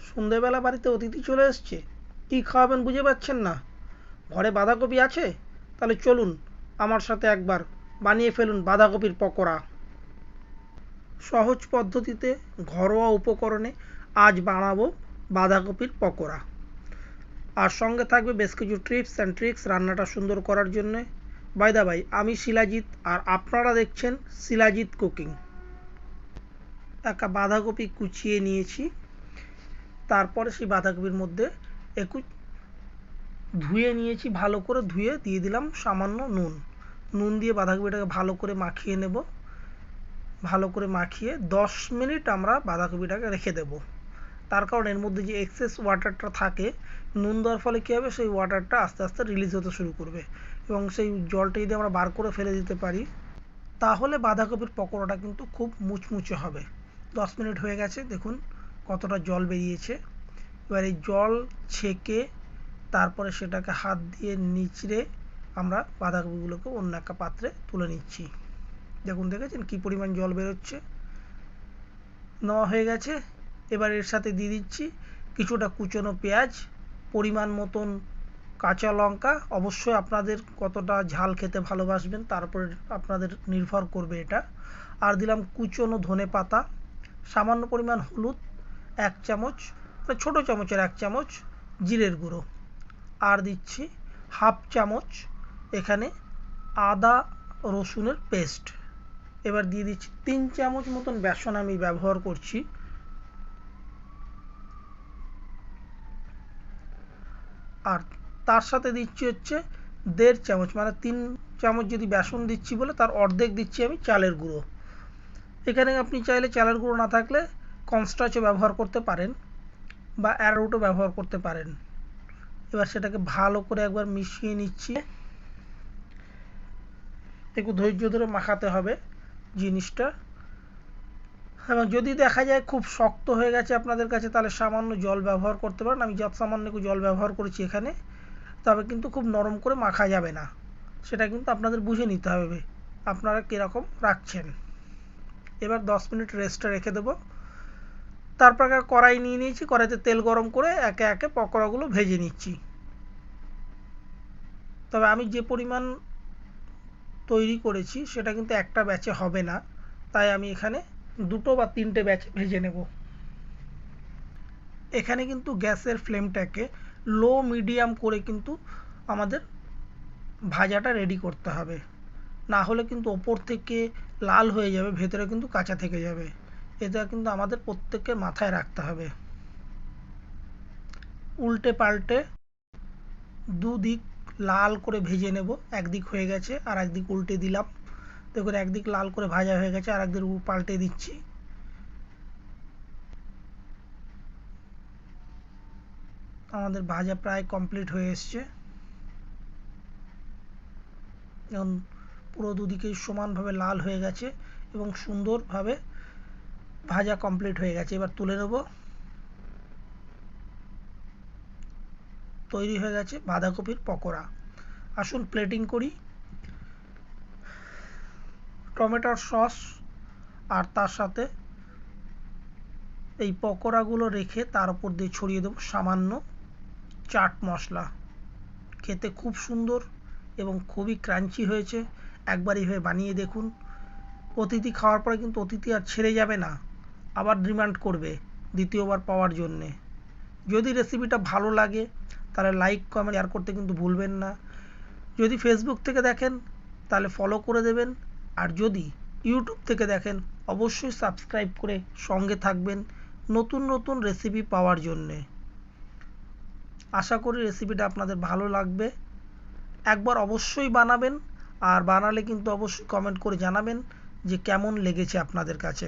সন্ধেবেলা বাড়িতে অতিথি চলে এসছে, কি খাওয়াবেন বুঝে পাচ্ছেন না। ঘরে বাঁধাকপি আছে? তাহলে চলুন আমার সাথে একবার বানিয়ে ফেলুন বাঁধাকপির পকোড়া। সহজ পদ্ধতিতে ঘরোয়া উপকরণে আজ বানাবো বাঁধাকপির পকোড়া। আর সঙ্গে থাকবে বেশ কিছু টিপস অ্যান্ড ট্রিক্স রান্নাটা সুন্দর করার জন্যে। বাই দা ভাই, আমি শিলাজিৎ আর আপনারা দেখছেন শিলাজিৎ কুকিং। একটা বাঁধাকপি কুচিয়ে নিয়েছি, তারপরে সেই বাঁধাকপির মধ্যে একটু ধুয়ে নিয়েছি, ভালো করে ধুয়ে দিয়ে দিলাম সামান্য নুন দিয়ে বাঁধাকপিটাকে ভালো করে মাখিয়ে নেব। ভালো করে মাখিয়ে 10 মিনিট আমরা বাঁধাকপিটাকে রেখে দেব। তার কারণ এর মধ্যে যে এক্সেস ওয়াটারটা থাকে, নুন দেওয়ার ফলে কী হবে, সেই ওয়াটারটা আস্তে আস্তে রিলিজ হতে শুরু করবে এবং সেই জলটা যদি আমরা বার করে ফেলে দিতে পারি তাহলে বাঁধাকপির পকোড়াটা কিন্তু খুব মুচমুচে হবে। 10 মিনিট হয়ে গেছে, দেখুন কতটা জল বেরিয়েছে। এবার এই জল ছেঁকে তারপরে সেটাকে হাত দিয়ে নিচড়ে আমরা বাঁধাকপিগুলোকে অন্য একটা পাত্রে তুলে নিচ্ছি। দেখুন, দেখেছেন কী পরিমাণ জল বেরোচ্ছে। নেওয়া হয়ে গেছে। এবার এর সাথে দিয়ে দিচ্ছি কিছুটা কুচনো পেঁয়াজ, পরিমাণ মতন কাঁচা লঙ্কা। অবশ্যই আপনাদের কতটা ঝাল খেতে ভালোবাসবেন তার উপরে আপনাদের নির্ভর করবে এটা। আর দিলাম কুচনো ধনেপাতা, সামান্য পরিমাণ হলুদ 1 চামচ, ছোটো চামচের 1 চামচ জিরের গুঁড়ো, আর দিচ্ছি হাফ চামচ এখানে আদা রসুনের পেস্ট। এবার দিয়ে দিচ্ছি 3 চামচ মতন বেসন আমি ব্যবহার করছি। আর তার সাথে দিচ্ছি হচ্ছে 1.5 চামচ, মানে 3 চামচ যদি বেসন দিচ্ছি বলে তার অর্ধেক দিচ্ছি আমি চালের গুঁড়ো। এখানে আপনি চাইলে চালের গুঁড়ো না থাকলে কর্নস্টার্চও ব্যবহার করতে পারেন বা অ্যারারুটও ব্যবহার করতে পারেন। এবার সেটাকে ভালো করে একবার মিশিয়ে নিচ্ছি। একটু ধৈর্য ধরে মাখাতে হবে জিনিসটা। এবং যদি দেখা যায় খুব শক্ত হয়ে গেছে আপনাদের কাছে তাহলে সামান্য জল ব্যবহার করতে পারেন। আমি যত সামান্য একটু জল ব্যবহার করেছি এখানে। তবে কিন্তু খুব নরম করে মাখা যাবে না, সেটা কিন্তু আপনাদের বুঝে নিতে হবে আপনারা কীরকম রাখছেন। এবার 10 মিনিট রেস্টে রেখে দেবো। তারপর কড়াই নিয়ে নিয়েছি, কড়াইতে তেল গরম করে একে একে পকোড়াগুলো ভেজে নিচ্ছি। তবে আমি যে পরিমাণ তৈরি করেছি সেটা কিন্তু একটা ব্যাচে হবে না, তাই আমি এখানে 2 বা 3টে ব্যাচ ভেজে নেব। এখানে কিন্তু গ্যাসের ফ্লেমটাকে লো মিডিয়াম করে কিন্তু আমাদের ভাজাটা রেডি করতে হবে, না হলে কিন্তু ওপর থেকে লাল হয়ে যাবে, ভেতরে কিন্তু কাঁচা থেকে যাবে। এটা কিন্তু আমাদের প্রত্যেককে মাথায় রাখতে হবে। উল্টে পাল্টে দুদিক লাল করে ভেজে নেব। একদিক হয়ে গেছে, আর একদিক উল্টে দিলাম। দেখুন একদিক লাল করে ভাজা হয়ে গেছে, আর একদিক পাল্টে দিচ্ছি। আমাদের ভাজা প্রায় কমপ্লিট হয়ে এসছে। এখন পুরো দুদিকেই সমানভাবে লাল হয়ে গেছে এবং সুন্দরভাবে ভাজা কমপ্লিট হয়ে গেছে। এবার তুলে নেব। তৈরি হয়ে গেছে বাঁধাকপির পকোড়া। আসুন প্লেটিং করি। টমেটোর সস আর তার সাথে এই পকোড়াগুলো রেখে তার উপর দিয়ে ছড়িয়ে দেবো সামান্য চাট মশলা। খেতে খুব সুন্দর এবং খুবই ক্রাঞ্চি হয়েছে। একবার এইভাবে বানিয়ে দেখুন। অতিথি খাওয়ার পরে কিন্তু অতিথি আর ছেড়ে যাবে না, আবার ডিমান্ড করবে দ্বিতীয়বার পাওয়ার জন্যে। যদি রেসিপিটা ভালো লাগে তাহলে লাইক কমেন্ট শেয়ার করতে কিন্তু ভুলবেন না। যদি ফেসবুক থেকে দেখেন তাহলে ফলো করে দেবেন, আর যদি ইউটিউব থেকে দেখেন অবশ্যই সাবস্ক্রাইব করে সঙ্গে থাকবেন নতুন নতুন রেসিপি পাওয়ার জন্যে। আশা করি রেসিপিটা আপনাদের ভালো লাগবে। একবার অবশ্যই বানাবেন, আর বানালে কিন্তু অবশ্যই কমেন্ট করে জানাবেন যে কেমন লেগেছে আপনাদের কাছে।